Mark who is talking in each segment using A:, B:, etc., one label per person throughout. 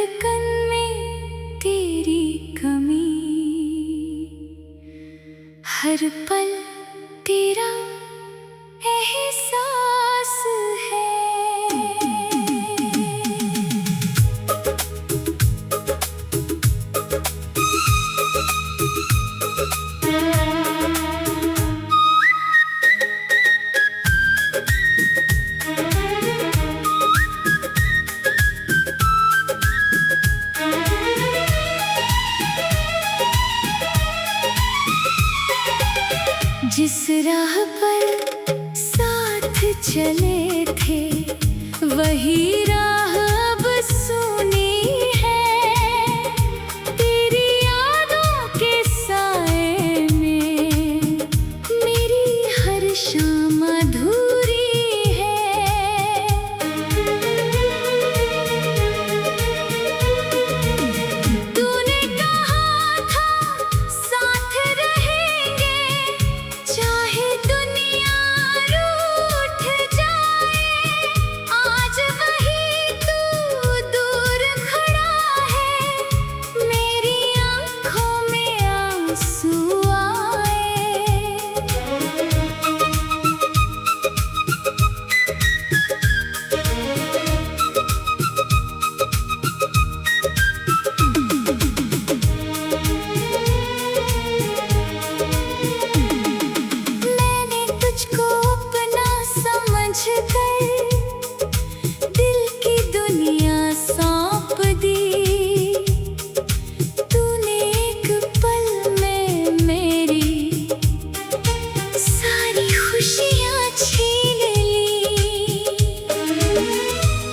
A: धड़कन में तेरी कमी, हर पल तेरा एहसास है। जिस राह पर साथ चले थे वही राह अब सूनी है। तेरी यादों के साए में मेरी हर शाम अधूरी है। तूने कहा था साथ रहेंगे, चाहे दुनिया रूठ जाए। आज वही तू दूर खड़ा है, मेरी आँखों में आंसू आए। मैंने तुझको अपना समझ कर दिल की दुनिया सौंप दी। तूने एक पल में मेरी सारी खुशियाँ छीन ली।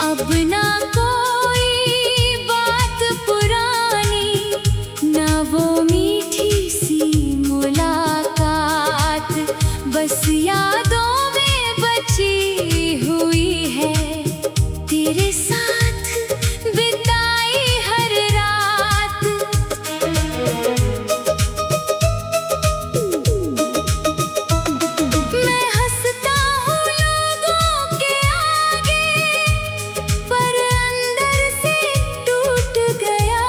A: अब ना कोई बात पुरानी, ना वो मीठी सी मुलाकात, बस यादों में बची हुई है। तेरे साथ बिताई हर रात। मैं हंसता हूँ लोगों के आगे, पर अंदर से टूट गया।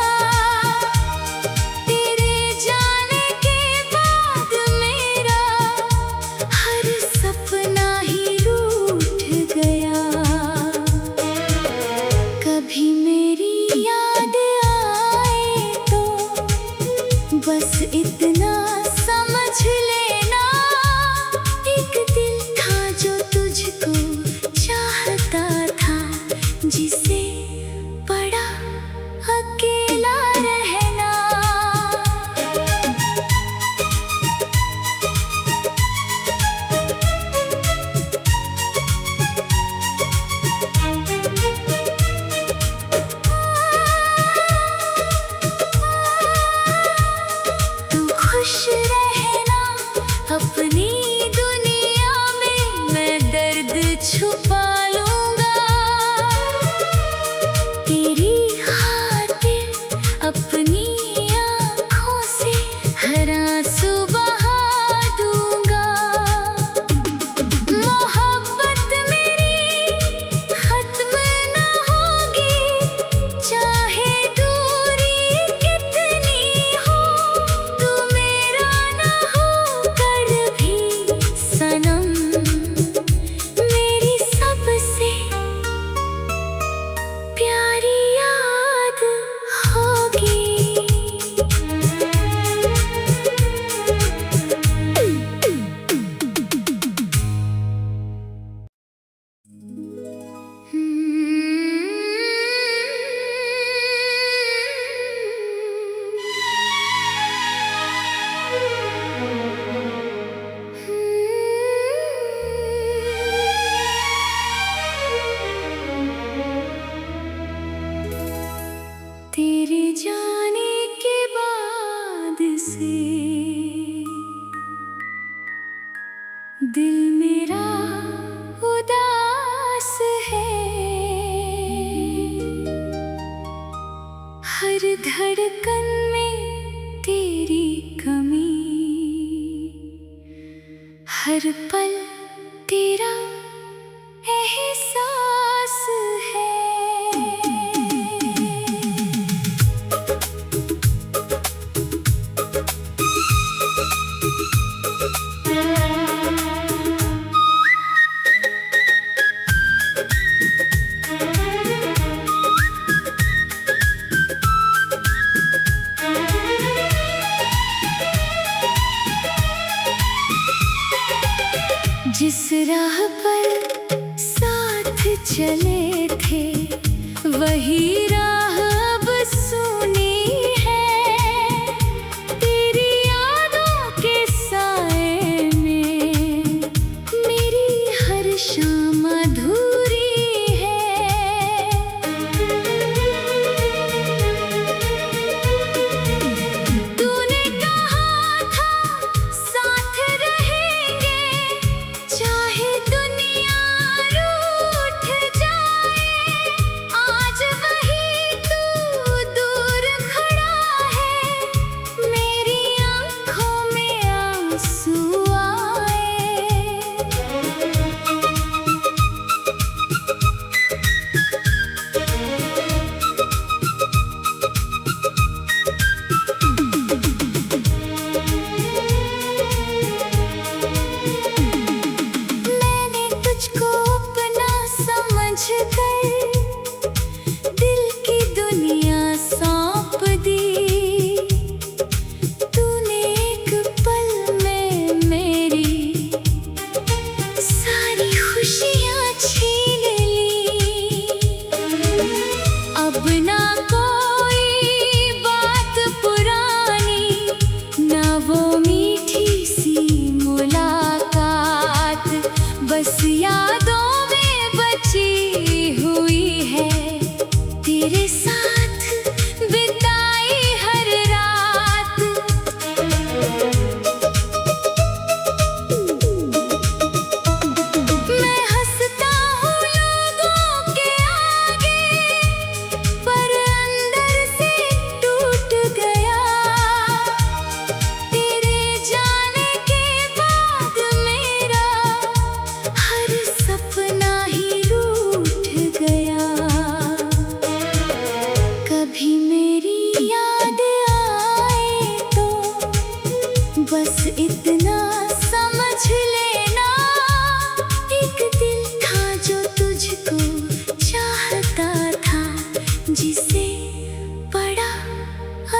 A: तेरे जाने के बाद मेरा हर सपना ही रूठ गया। कभी मेरी याद आए तो बस इतना समझ लेना, एक दिल था जो तुझको चाहता था, जिसे बड़ा अकेला रहना। तू खुश रहना अपनी दुनिया में, मैं दर्द छुपा लूंगा। तेरी खातिर अपनी आँखों से हर आंसू बहा दूंगा। मोहब्बत मेरी खत्म ना होगी, चाहे दूरी कितनी हो। तू मेरा ना होकर भी सनम मेरी सबसे प्यारी याद होगी। तेरे जाने के बाद से दिल मेरा उदास है। हर धड़कन में तेरी कमी, हर पल तेरा एहसास है। जिस राह पर साथ चले थे वही राह अब सूनी है। तेरी यादों के साए में मेरी हर शाम अधूरी है। तूने कहा था साथ रहेंगे चाहे दुनिया रूठ जाए। आज वही तू दूर खड़ा है, मेरी आँखों में आंसू आए। मैंने तुझको अपना समझ कर दिल की दुनिया सौंप दी। तूने एक पल में मेरी सारी खुशियाँ छीन ली। अब ना कोई बात पुरानी, ना वो मीठी सी मुलाकात, बस यादों में बची हुई है। तेरे साथ बिताई हर रात। मैं हंसता हूँ लोगों के आगे, पर अंदर से टूट गया। तेरे जाने के बाद मेरा हर सपना ही रूठ गया। कभी मेरी याद आए तो बस इतना समझ लेना, एक दिल था जो तुझको चाहता था, जिसे बड़ा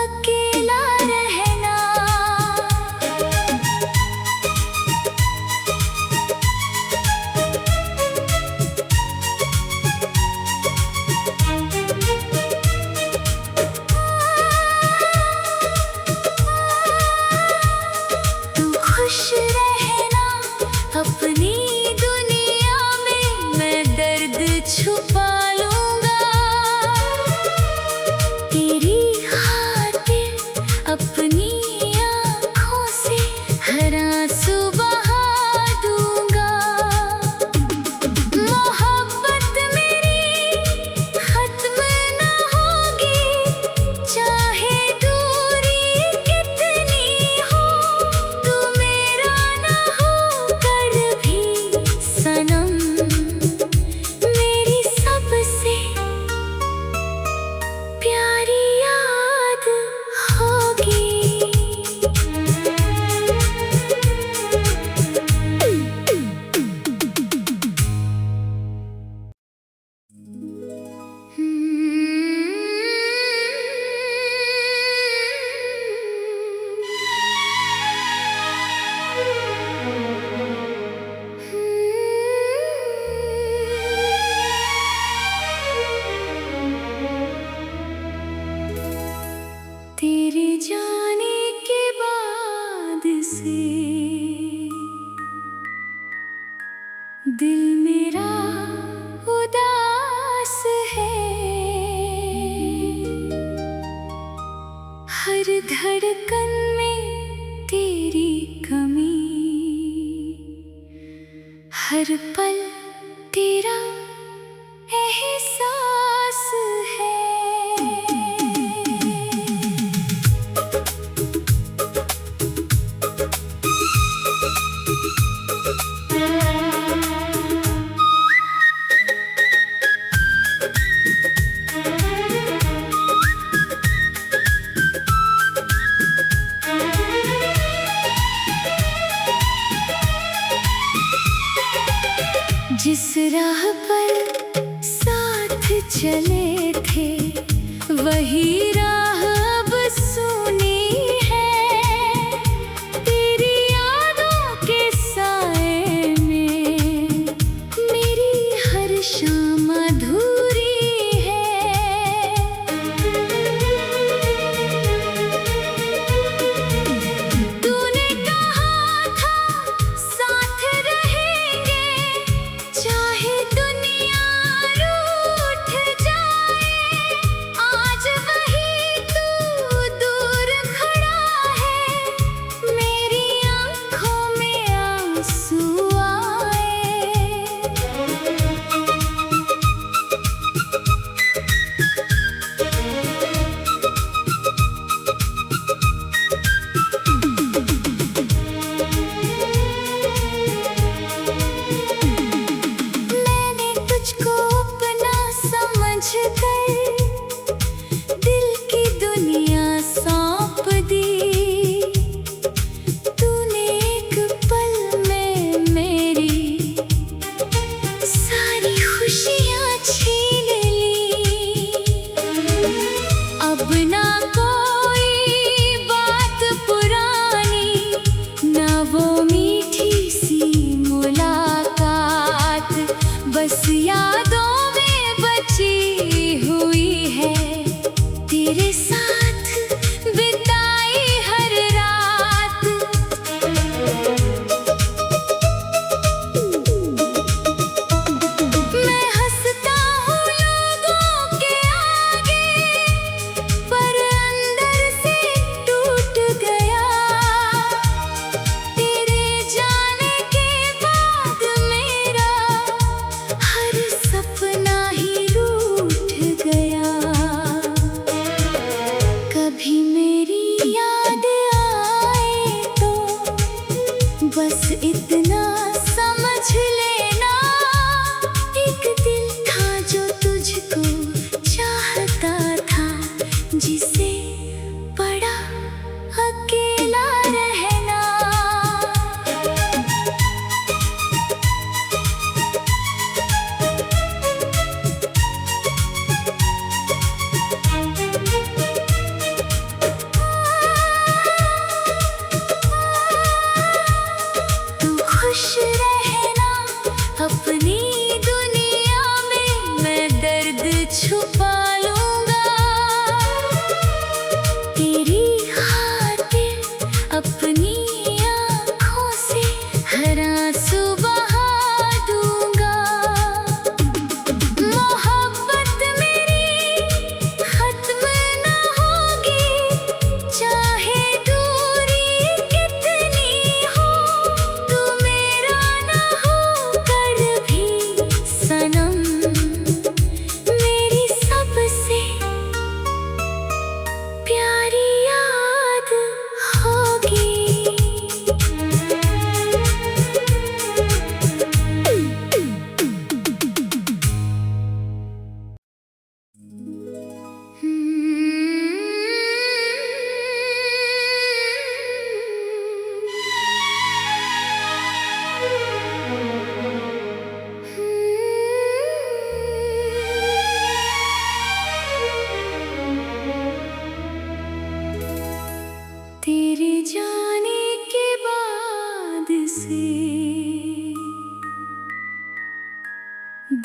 A: अकेला रहना। तू खुश रहना अपनी दुनिया में, मैं दर्द छुपा लूंगा। तेरी खातिर अपनी आँखों से हर आंसू बहा दूंगा। मोहब्बत मेरी खत्म न होगी, चाहे दूरी कितनी हो। तू मेरा न होकर भी सनम मेरी सबसे प्यारी याद होगी। तेरे जाने के बाद से दिल मेरा उदास है। हर धड़कन में तेरी कमी, हर पल तेरा एहसास है। जिस राह पर साथ चले थे वही राह अब सूनी है। तेरी यादों के साए में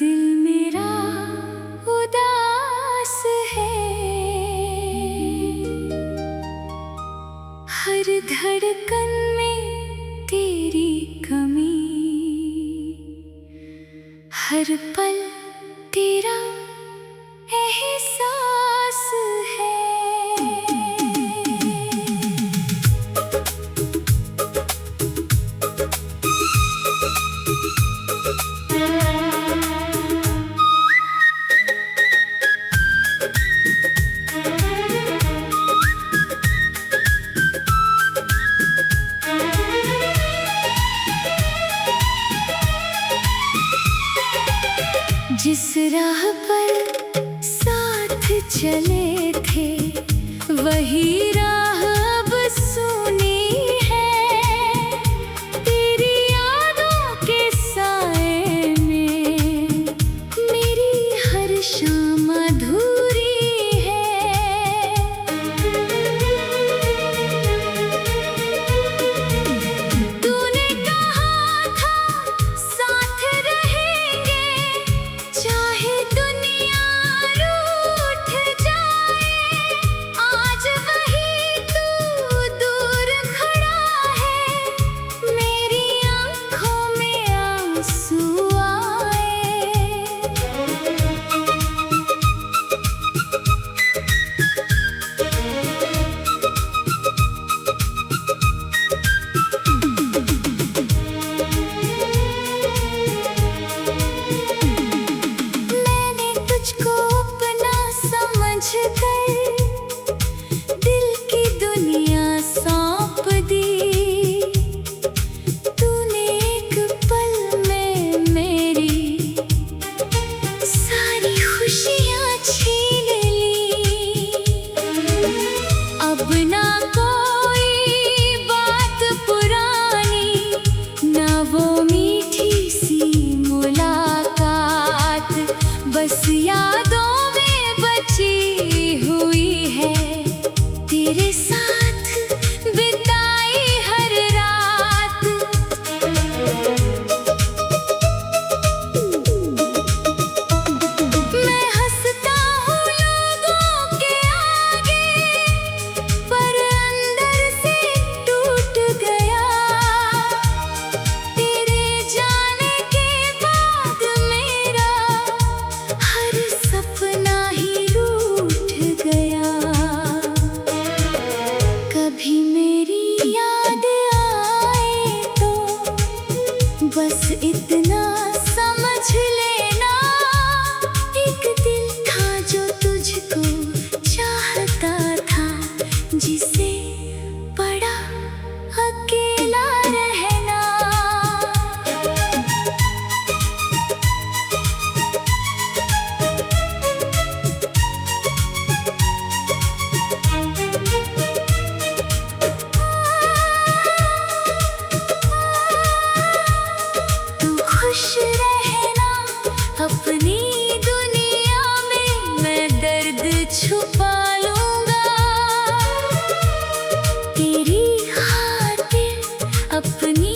A: दिल मेरा उदास है, हर धड़कन में तेरी कमी, हर पल तेरा एहसास है। जिस राह पर साथ चले थे वही राह अब सूनी है, तेरी यादों के साए में मेरी हर शाम अधूरी है। तूने कहा था साथ रहेंगे, चाहे दुनिया रूठ जाए, आज वही तू दूर खड़ा है, मेरी आँखों में आंसू आए। मैंने तुझको अपना समझ कर दिल की दुनिया सौंप दी, तूने एक पल में मेरी सारी खुशियाँ छीन ली। अब ना कोई बात पुरानी, ना वो मीठी सी मुलाकात, बस यादों में बची हुई है तेरे साथ बिताई हर रात। मैं हंसता हूँ लोगों के आगे, पर अंदर से टूट गया, तेरे जाने के बाद मेरा हर सपना ही रूठ गया। कभी मेरी याद आए तो बस इतना समझ लेना, एक दिल था जो तुझको चाहता था, जिसे बड़ा अकेला रहना। तू खुश रहना अपनी दुनिया में, मैं दर्द छुपा लूंगा, तेरी खातिर अपनी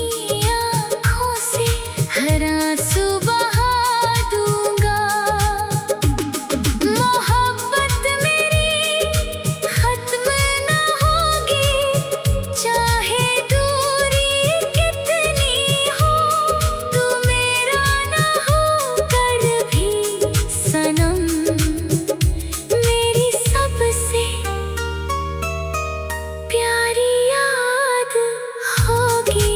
A: आँखों से हर आंसू बहा दूंगा। मोहब्बत मेरी खत्म न होगी, चाहे दूरी कितनी हो, तू मेरा न होकर भी सनम मेरी सबसे प्यारी याद होगी।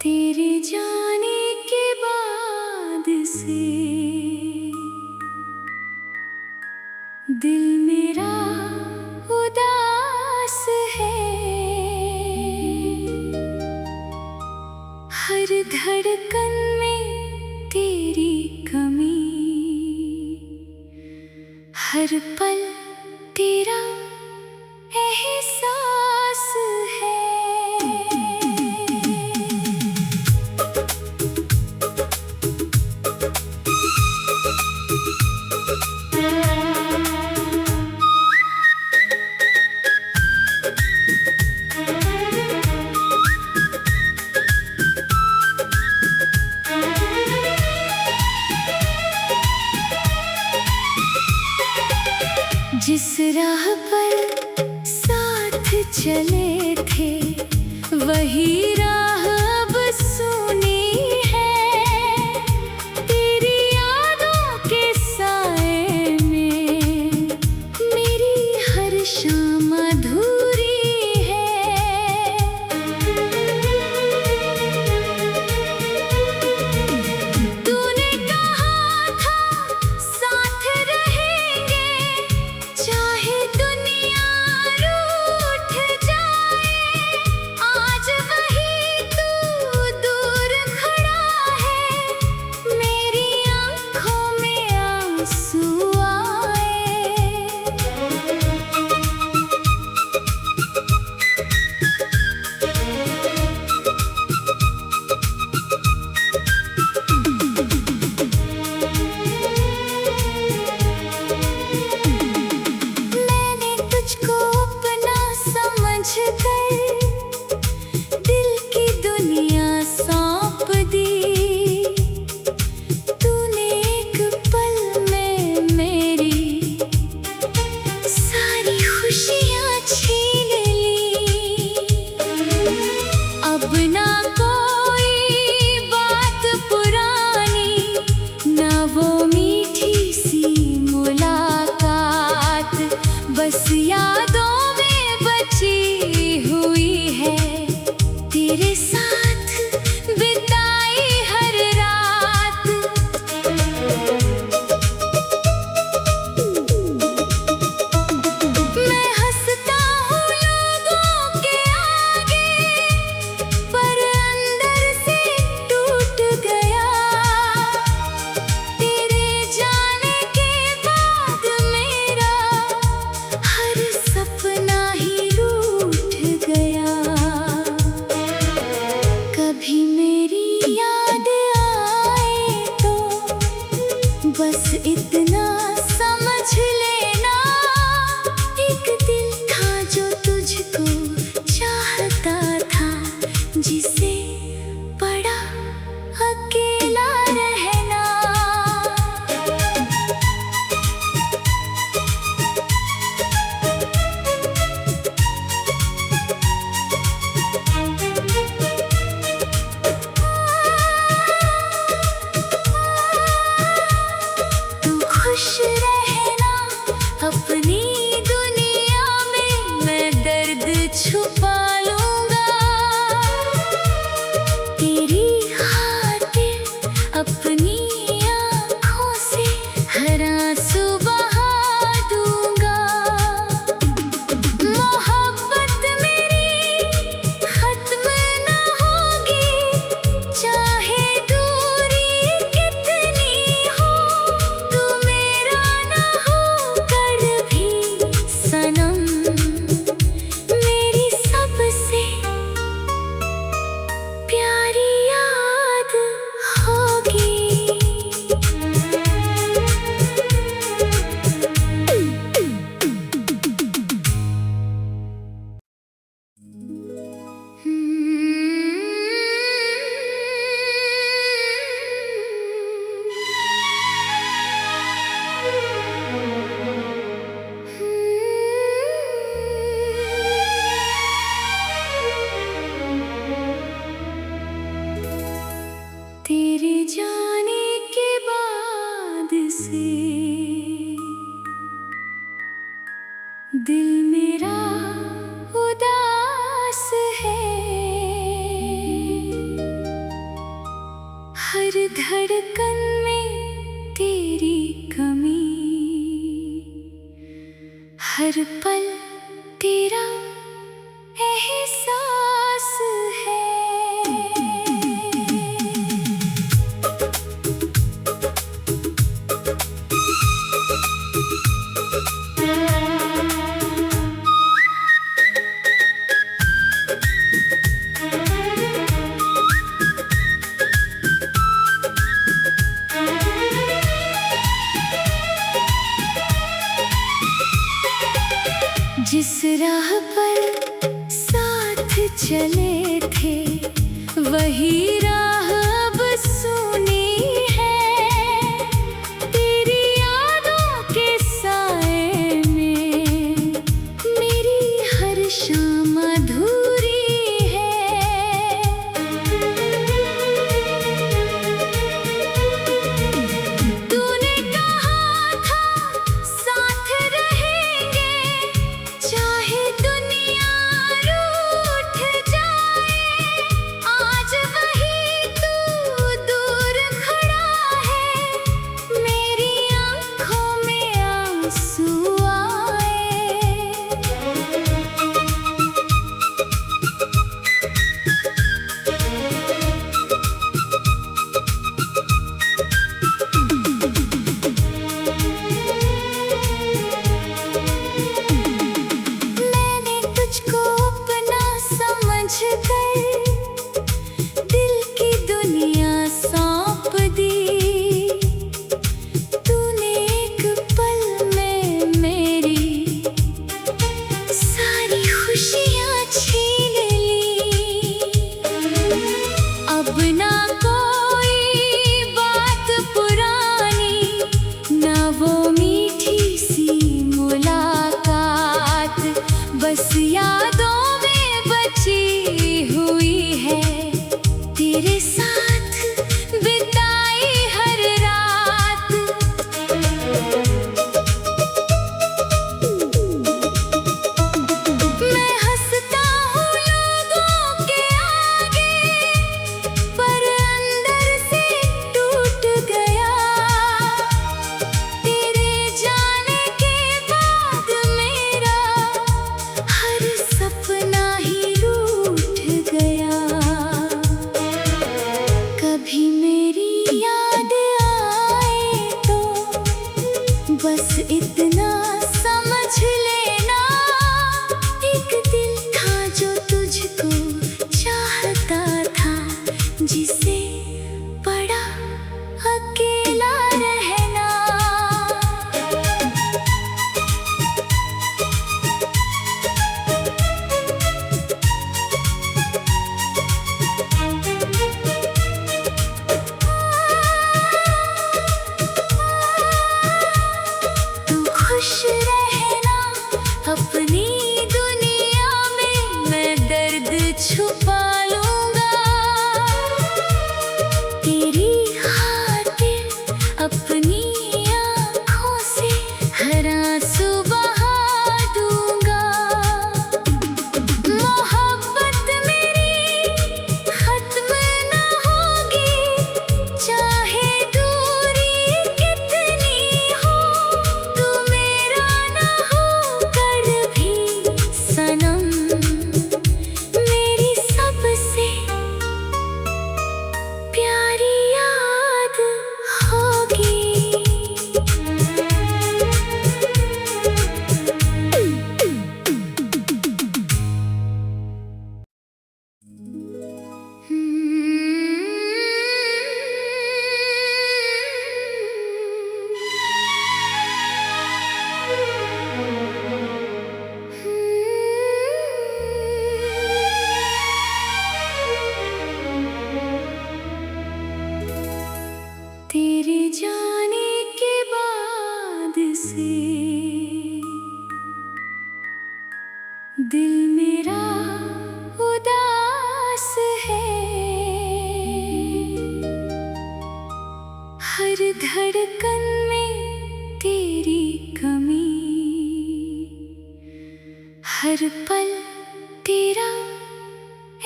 A: तेरे जाने के बाद से दिल मेरा उदास है, हर धड़कन में तेरी कमी, हर पल तेरा एहसास है। जिस राह पर साथ चले थे वही राह अब सूनी है। तेरी यादों के साए में मेरी हर शाम अधूरी है। तूने कहा था साथ रहेंगे चाहे दुनिया रूठ जाए। आज वही तू दूर खड़ा है, मेरी आँखों में आंसू आए। मैंने तुझको अपना समझ कर दिल की दुनिया सौंप दी। तूने एक पल में मेरी सारी खुशियाँ छीन ली। अब ना कोई बात पुरानी, ना वो मीठी सी मुलाकात, बस यादों में बची हुई है तेरे साथ बिताई हर रात। मैं हंसता हूँ लोगों के आगे, पर अंदर से टूट गया। तेरे जाने के बाद मेरा हर सपना ही रूठ गया। कभी मेरी याद आए तो बस इतना समझ लेना, एक दिल था जो तुझको चाहता था, जिसे बड़ा अकेला रहना। तू खुश रहना अपनी दुनिया में, मैं दर्द छुपा लूंगा। तेरी खातिर अपनी आँखों से हर आंसू बहा दूंगा। मोहब्बत मेरी खत्म न होगी, चाहे दूरी कितनी हो। तू मेरा न होकर भी सनम मेरी सबसे प्यारी याद होगी। तेरे जाने के बाद से दिल मेरा उदास है। हर धड़कन में तेरी कमी, हर पल तेरा एहसास है। जिस राह पर साथ चले थे वही राह अब सुनी है। तेरी यादों के साए में मेरी हर शाम अधूरी है। तूने कहा था साथ रहेंगे चाहे दुनिया रूठ जाए। आज वही तू दूर खड़ा है, मेरी आँखों में आंसू आए। मैंने तुझको अपना समझ कर दिल की दुनिया सौंप दी। तूने एक पल में मेरी सारी खुशियाँ छीन ली। अब ना कोई बात पुरानी, ना वो मीठी सी मुलाकात, बस यादों में बची हुई है। तेरे साथ बिताई हर रात। मैं हंसता हूँ लोगों के आगे, पर अंदर से टूट गया। तेरे जाने के बाद मेरा हर सपना ही रूठ गया। कभी मेरी याद आए तो बस इतना समझ लेना, एक दिल था जो तुझको चाहता था, जिसे बड़ा अकेला रहना। तू खुश रहना अपनी दुनिया में, मैं दर्द छुपा लूंगा। तेरी खातिर अपनी आँखों से हर आंसू बहा दूंगा। मोहब्बत मेरी खत्म न होगी, चाहे दूरी कितनी हो। तू मेरा न होकर भी सनम मेरी सबसे प्यारी याद होगी। तेरे जाने के बाद से दिल मेरा उदास है। हर धड़कन में तेरी कमी, हर पल तेरा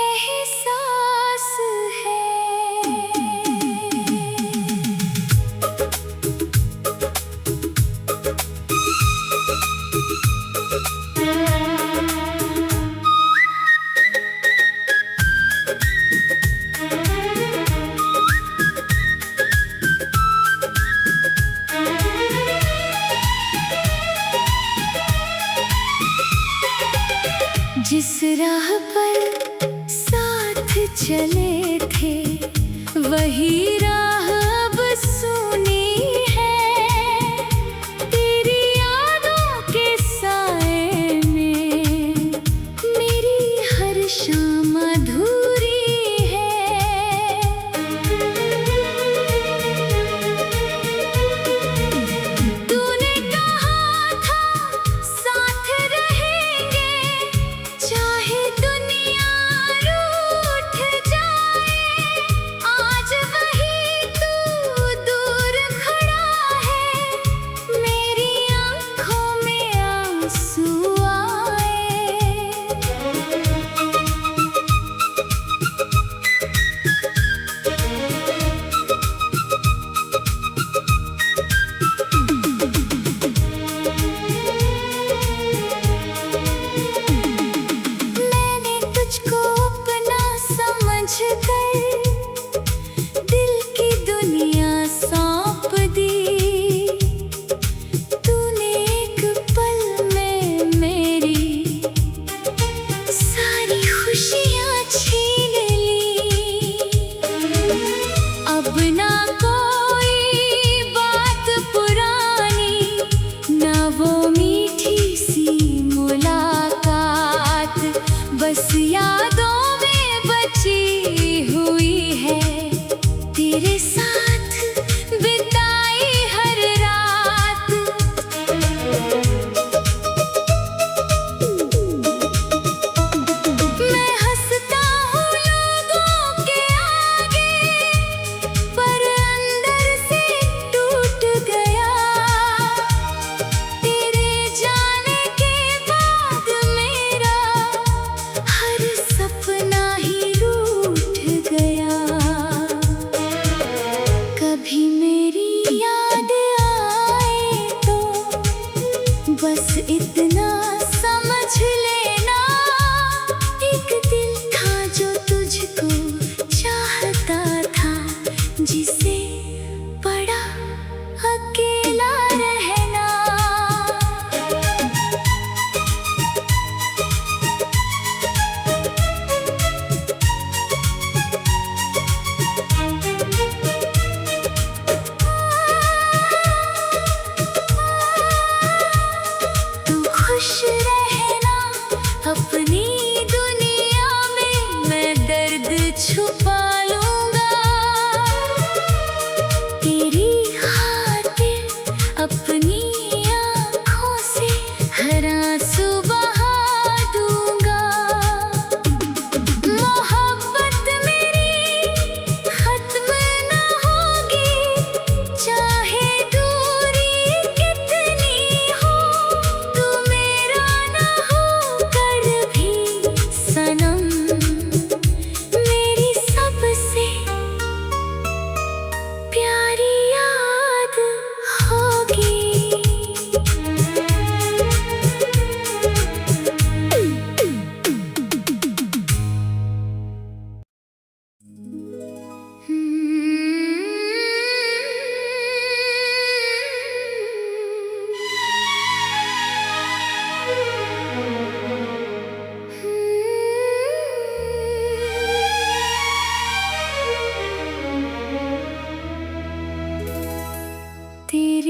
A: एहसास है। जिस राह पर साथ चले थे वही राह अब सुनी है। तेरी यादों के साए में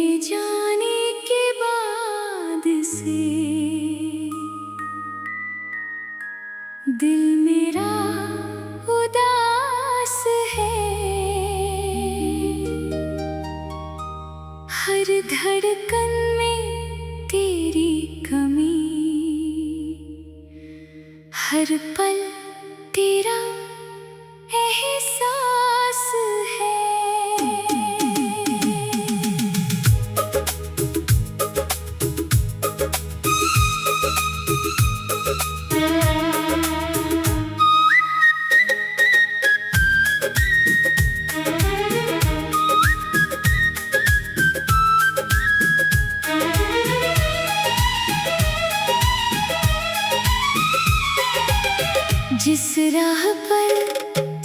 A: तेरे जाने के बाद से दिल मेरा उदास है। हर धड़कन में तेरी कमी, हर पल तेरा एहसास है। जिस राह पर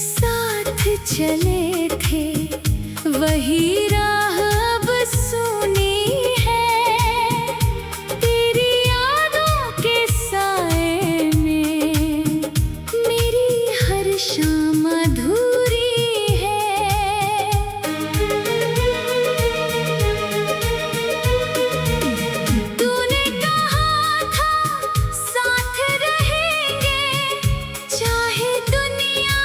A: साथ चले थे वही राह अब सूनी है। तेरी यादों के साए में मेरी हर शाम अधूरी है। तूने कहा था साथ रहेंगे, चाहे दुनिया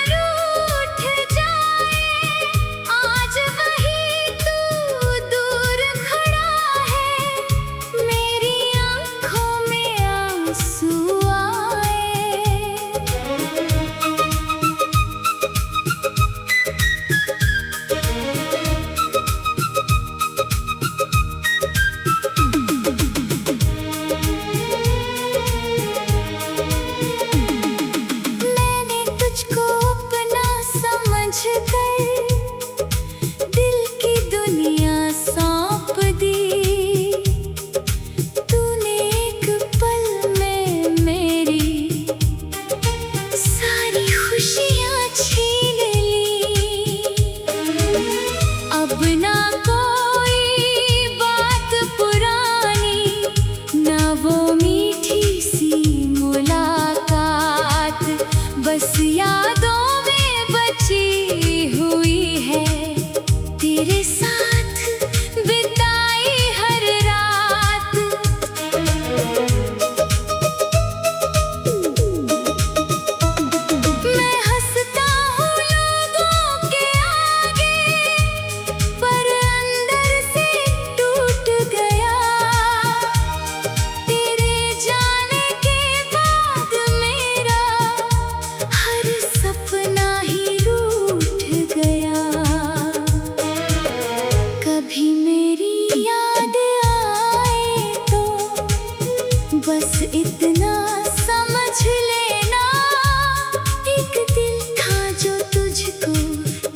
A: रूठ जाए। आज वही तू दूर खड़ा है, मेरी आँखों में आंसू आए। मैंने तुझको अपना समझ कर दिल की दुनिया सौंप दी। तूने एक पल में मेरी सारी खुशियाँ छीन ली। अब ना कोई बात पुरानी, ना वो मीठी सी मुलाकात, बस यादों में बची हुई है। तेरे साथ बिताई हर रात। मैं हंसता हूँ लोगों के आगे, पर अंदर से टूट गया। तेरे जाने के बाद मेरा हर सपना ही रूठ गया। कभी मेरी याद आए तो बस इतना समझ लेना, एक दिल था जो तुझको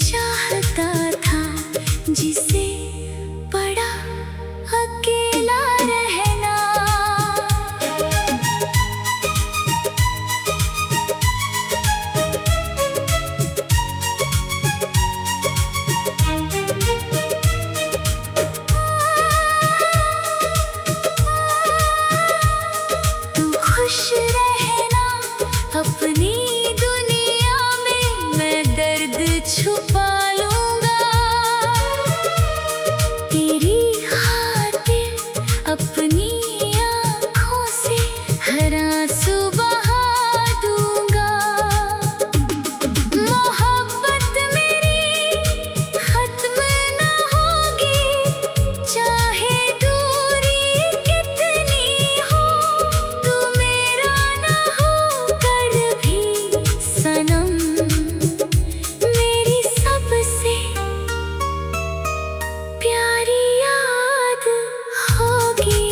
A: चाहता था, जिसे बड़ा अकेला रहना। तू खुश रहना अपनी दुनिया में, मैं दर्द छुपा लूंगा। तेरी खातिर अपनी आँखों से हर आंसू बहा दूंगा। मोहब्बत मेरी खत्म न होगी, चाहे दूरी कितनी हो। तू मेरा न होकर भी सनम मेरी सबसे प्यारी याद होगी।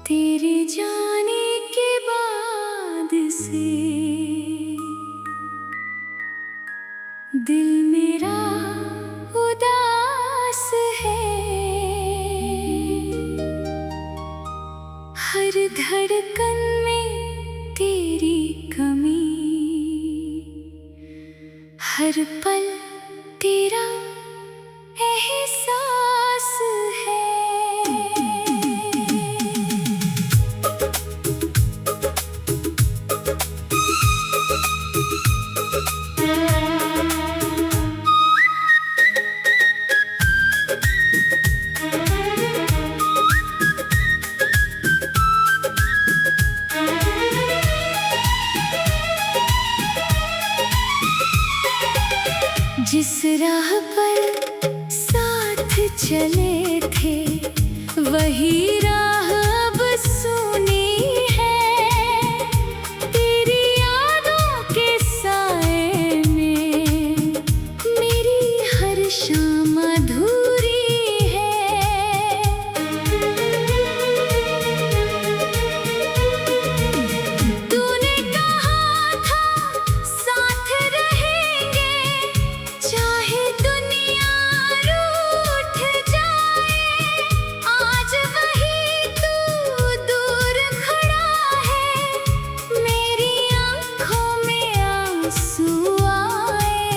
A: तेरे जाने के बाद से दिल मेरा उदास है। हर धड़कन में तेरी कमी, हर पल तेरा एहसास है। जिस राह पर साथ चले थे वही राह अब सुनी है। तेरी यादों के साए में मेरी हर शाम अधूरी है। तूने कहा था साथ रहेंगे, चाहे दुनिया रूठ जाए। आज वही तू दूर खड़ा है, मेरी आँखों में आंसू आए।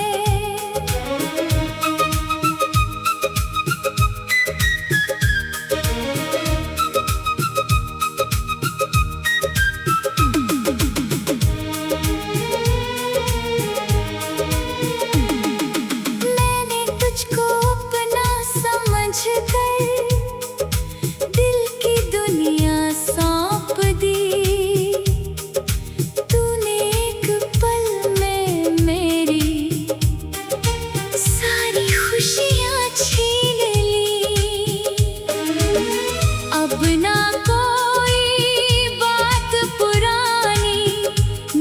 A: मैंने तुझको अपना समझ कर दिल की दुनिया सौंप दी। तूने एक पल में मेरी सारी खुशियाँ छीन ली। अब ना कोई बात पुरानी,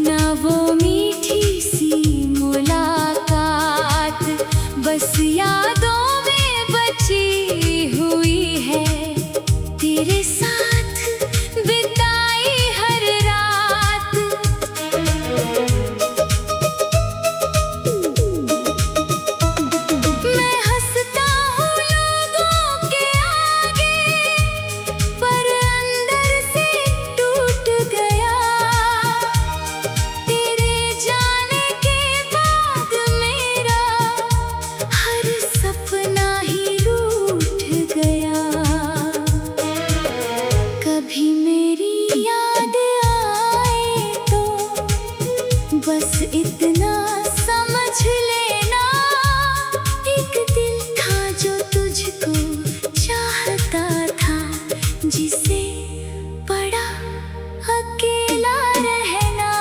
A: ना वो मीठी सी मुलाकात, बस यादों में बची हुई है। तेरे साथ बिताई हर रात। मैं हंसता हूँ लोगों के आगे, पर अंदर से टूट गया। तेरे जाने के बाद मेरा हर सपना ही रूठ गया। कभी मेरी याद आए तो बस इतना समझ लेना, एक दिल था जो तुझको चाहता था, जिसे बड़ा अकेला रहना।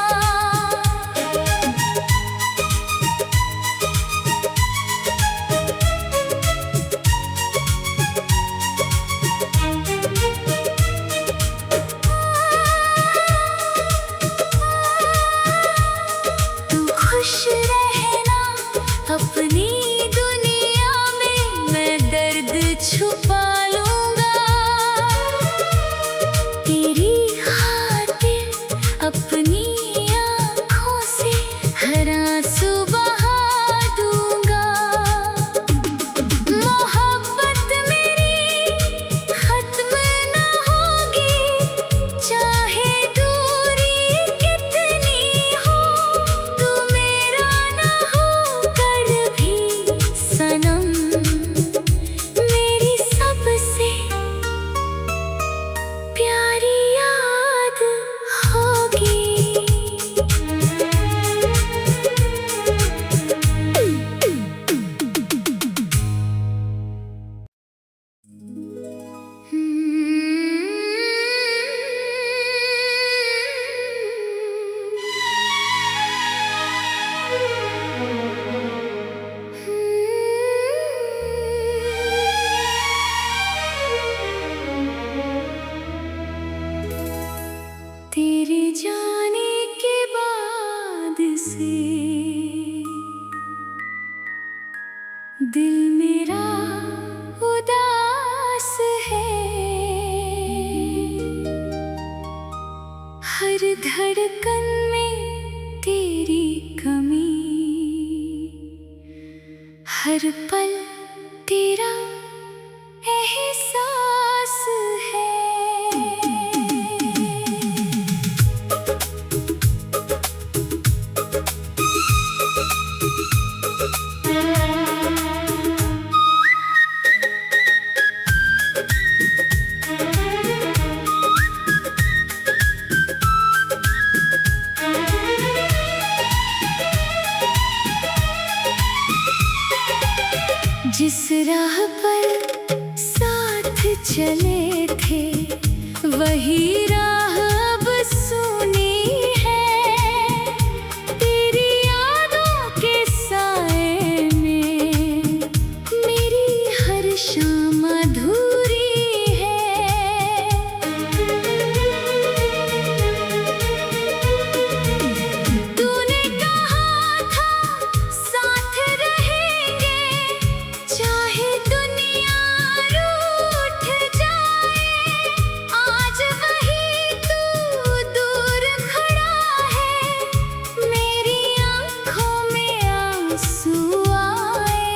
A: तू खुश रहना अपनी दुनिया में, मैं दर्द छुपा लूंगा। तेरी खातिर अपनी आँखों से हर आंसू बहा दूंगा। मोहब्बत मेरी खत्म ना होगी, चाहे दूरी कितनी हो। तू मेरा ना होकर भी सनम मेरी सबसे प्यारी याद होगी। तेरे जाने के बाद से दिल मेरा उदास है। हर धड़कन में तेरी कमी, हर पल तेरा एहसास है। राह पर साथ चले थे वही राह अब सूनी है। तेरी यादों के साए में मेरी हर शाम अधूरी है। तूने कहा था साथ रहेंगे चाहे दुनिया रूठ जाए। आज वही तू दूर खड़ा है, मेरी आँखों में आंसू आए।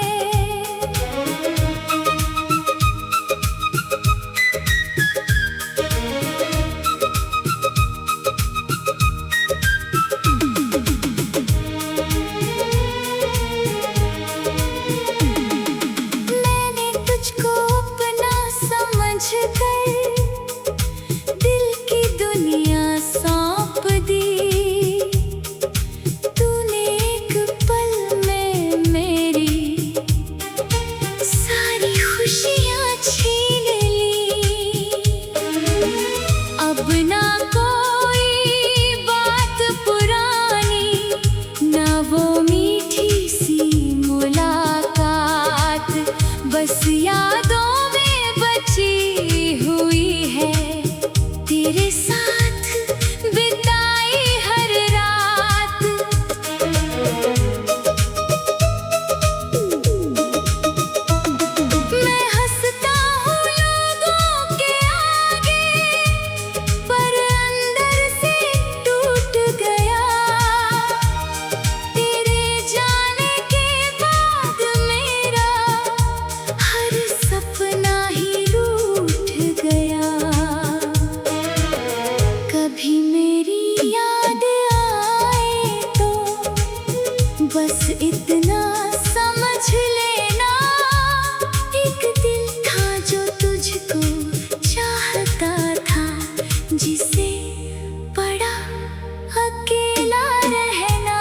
A: मैंने तुझको अपना समझ कर दिल की दुनिया सौंप दी। तूने एक पल में मेरी सारी खुशियाँ छीन ली। अब ना कोई बात पुरानी, ना वो मीठी सी मुलाकात, बस यादों में बची हुई है। तेरे साथ बिताई हर रात। मैं हंसता हूँ लोगों के आगे, पर अंदर से टूट गया। तेरे जाने के बाद मेरा हर सपना ही रूठ गया। कभी मेरी याद आए तो बस इतना समझ लेना, एक दिल था जो तुझको चाहता था, जिसे बड़ा अकेला रहना।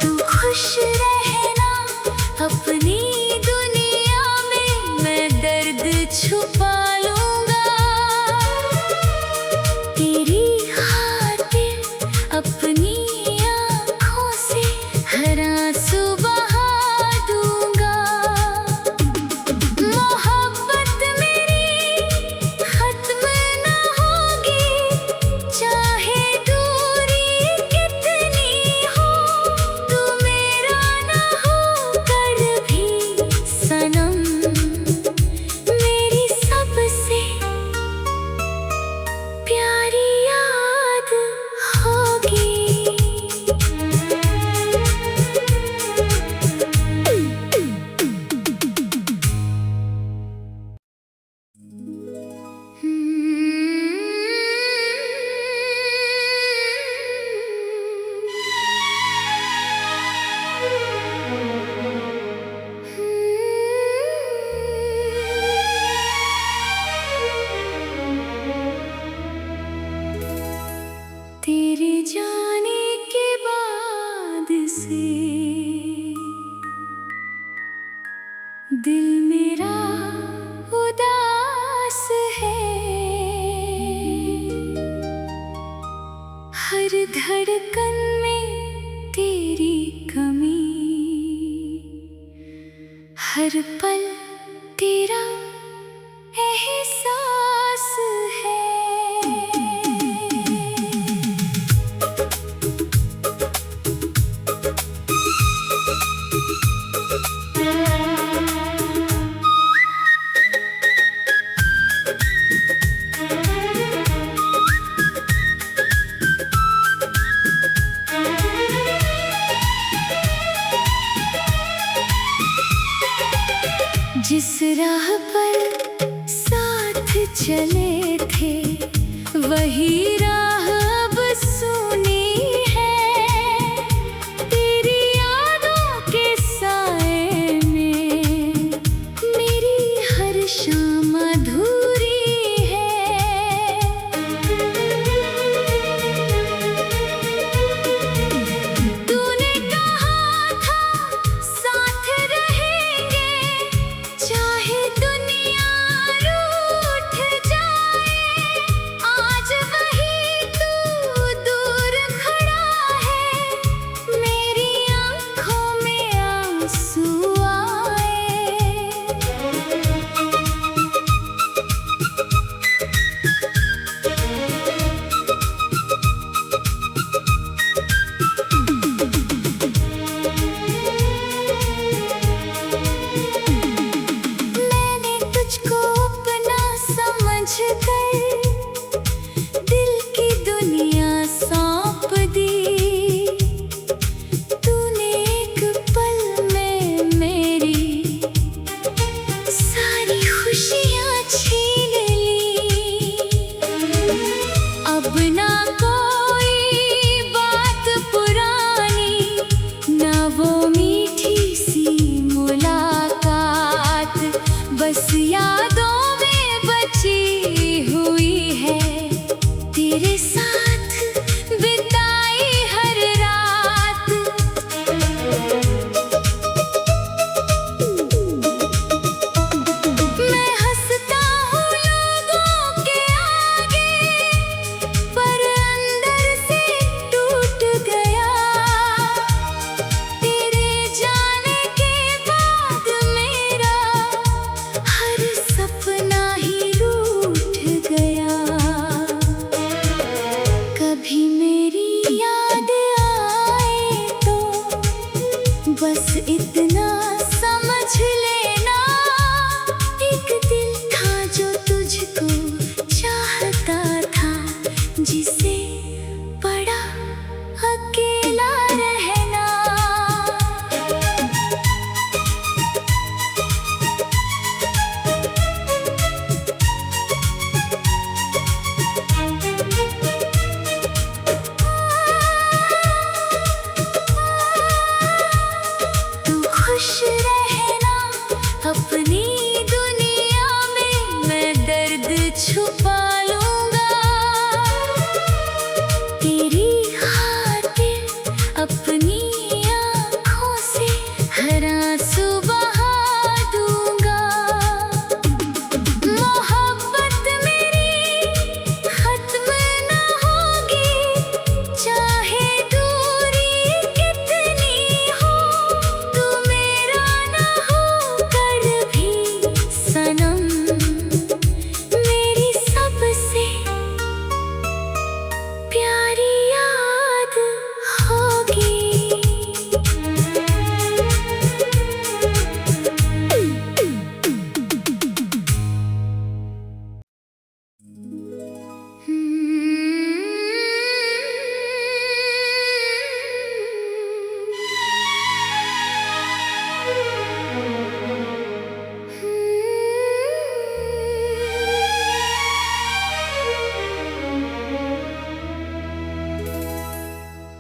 A: तू खुश रहना अपनी दुनिया में, मैं दर्द छुपा लूंगा। तेरी खातिर अपनी आँखों से हर आंसू बहा दूंगा। मोहब्बत मेरी खत्म न होगी, चाहे दूरी कितनी हो। तू मेरा न होकर भी सनम मेरी सबसे प्यारी याद होगी। तेरे जाने के बाद से दिल मेरा उदास है। हर धड़कन में तेरी कमी, हर पल तेरा एहसास है। जिस राह पर साथ चले थे वही राह अब सूनी है। तेरी यादों के साए में तेरे साथ बिताई हर रात। मैं हंसता हूँ लोगों के आगे, पर अंदर से टूट गया। तेरे जाने के बाद मेरा हर सपना ही रूठ गया। कभी मेरी याद आए तो बस इतना समझ लेना, एक दिल था जो तुझको चाहता था, जिसे बड़ा अकेला रहना। तू खुश रहना अपनी दुनिया में, मैं दर्द छुपा लूंगा। तेरी खातिर अपनी आँखों से हर आंसू बहा दूंगा। मोहब्बत मेरी खत्म न होगी, चाहे दूरी कितनी हो। तू मेरा न होकर भी सनम मेरी सबसे प्यारी याद होगी।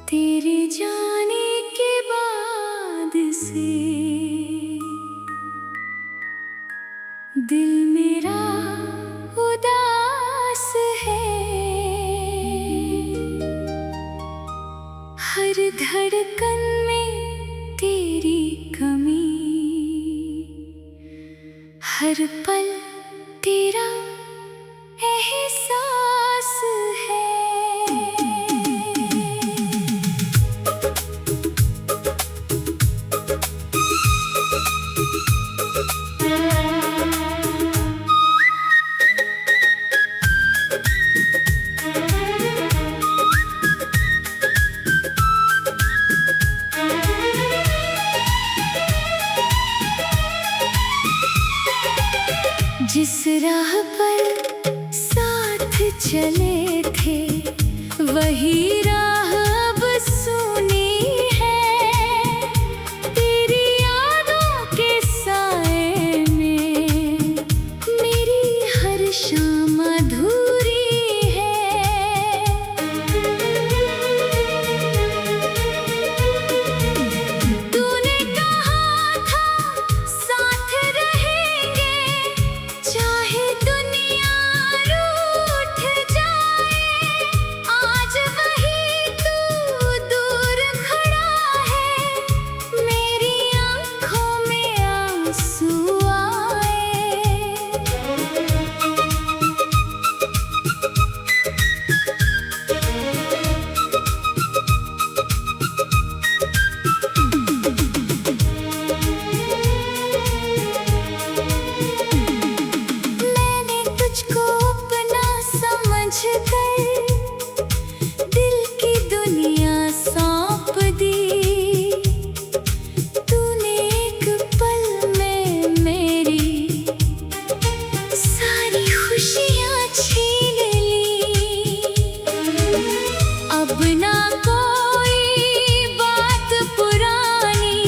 A: तेरे जाने के बाद से दिल मेरा उदास है। हर धड़कन में तेरी कमी, हर पल तेरा एहसास है। जिस राह पर साथ चले थे, वही राह अब सूनी है। तेरी यादों के साए में मेरी हर शाम अधूरी है। तूने कहा था साथ रहेंगे, चाहे दुनिया रूठ जाए। आज वही तू दूर खड़ा है, मेरी आँखों में आंसू आए। मैंने तुझको अपना समझकर दिल की दुनिया सौंप दी। तूने एक पल में मेरी सारी खुशियाँ छीन ली। अब ना कोई बात पुरानी,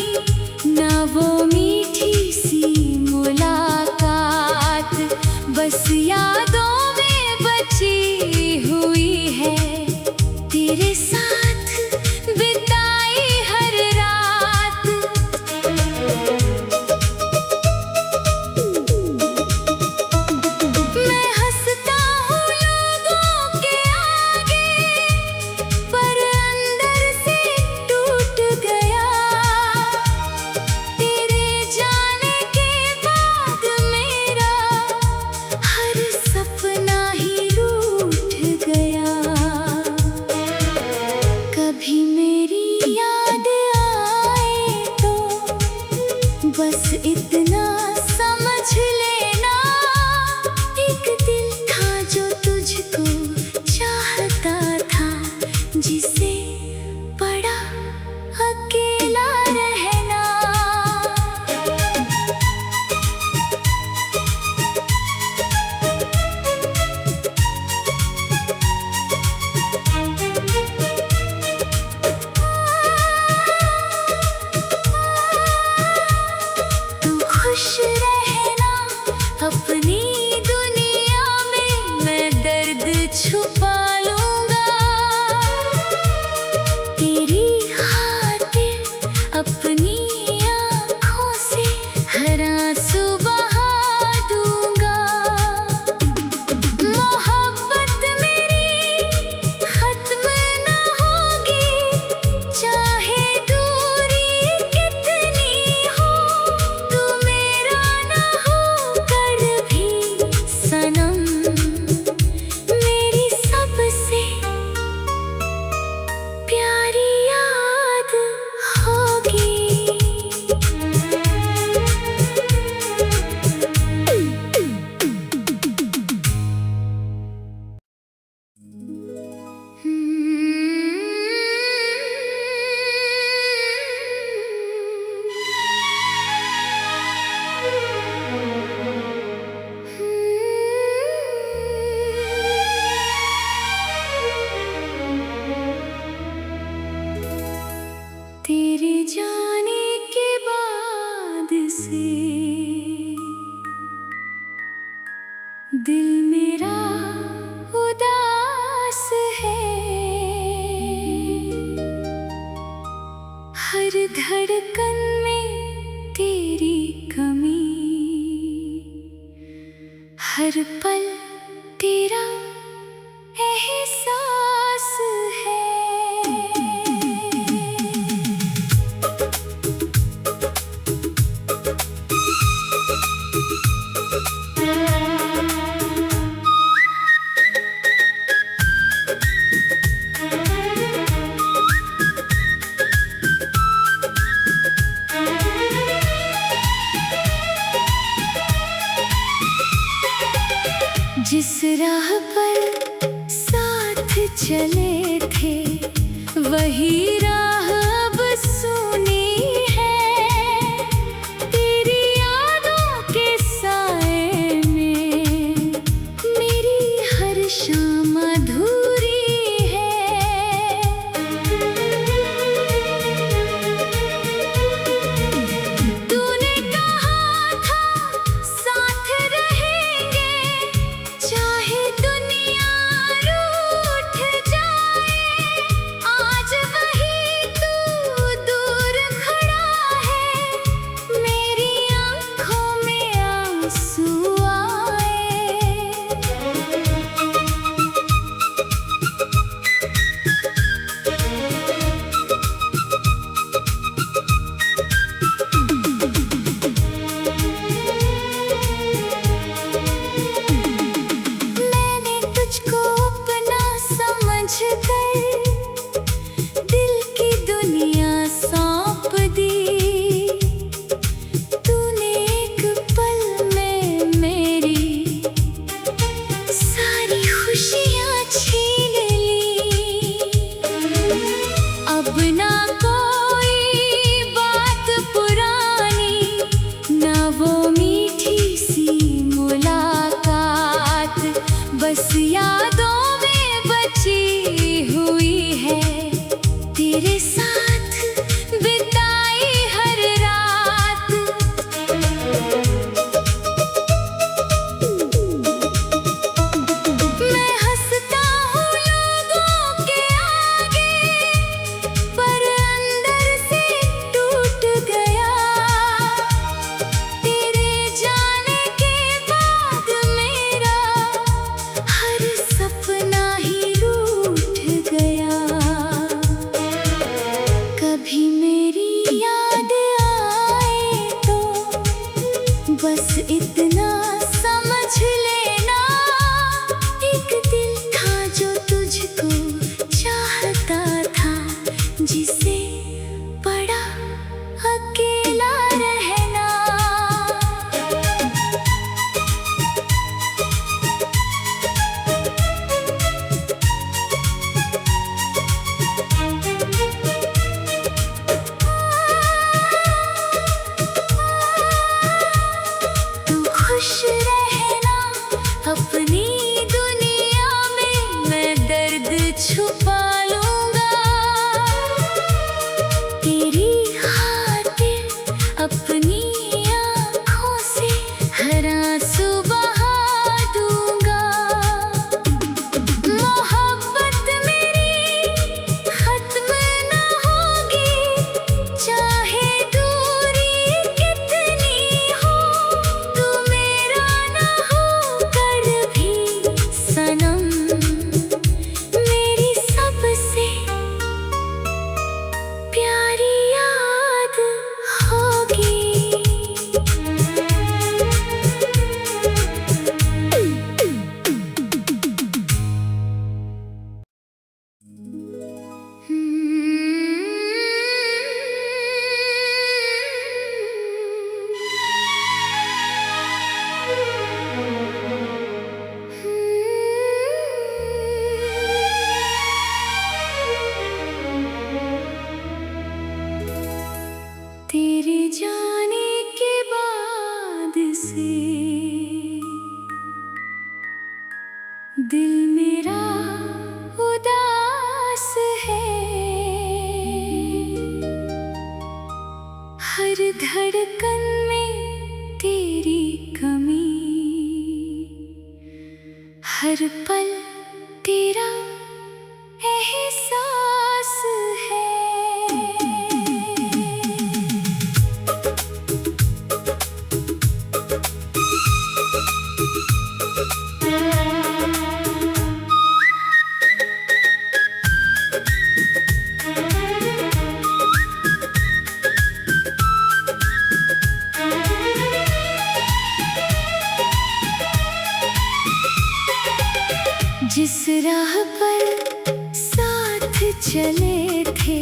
A: ना वो मीठी सी मुलाकात, बस यादों में बची हूँ छुपा लूंगा तेरी खातिर अपनी आँखों से हर आंसू बहा दूंगा। मोहब्बत मेरी खत्म ना होगी चाहे दूरी कितनी हो, तू मेरा ना होकर भी सनम मेरी सबसे प्यारी याद होगी। तेरे जाने के बाद से दिल मेरा उदास है, हर धड़कन में तेरी कमी, हर पल तेरा एहसास है। जिस राह पर साथ चले थे वही राह अब सुनी है, तेरी यादों के साए में मेरी हर शाम अधूरी है। तूने कहा था साथ रहेंगे चाहे दुनिया रूठ जाए, आज वही धड़कन में तेरी कमी, हर पल तेरा एहसास है। जिस राह पर साथ चले थे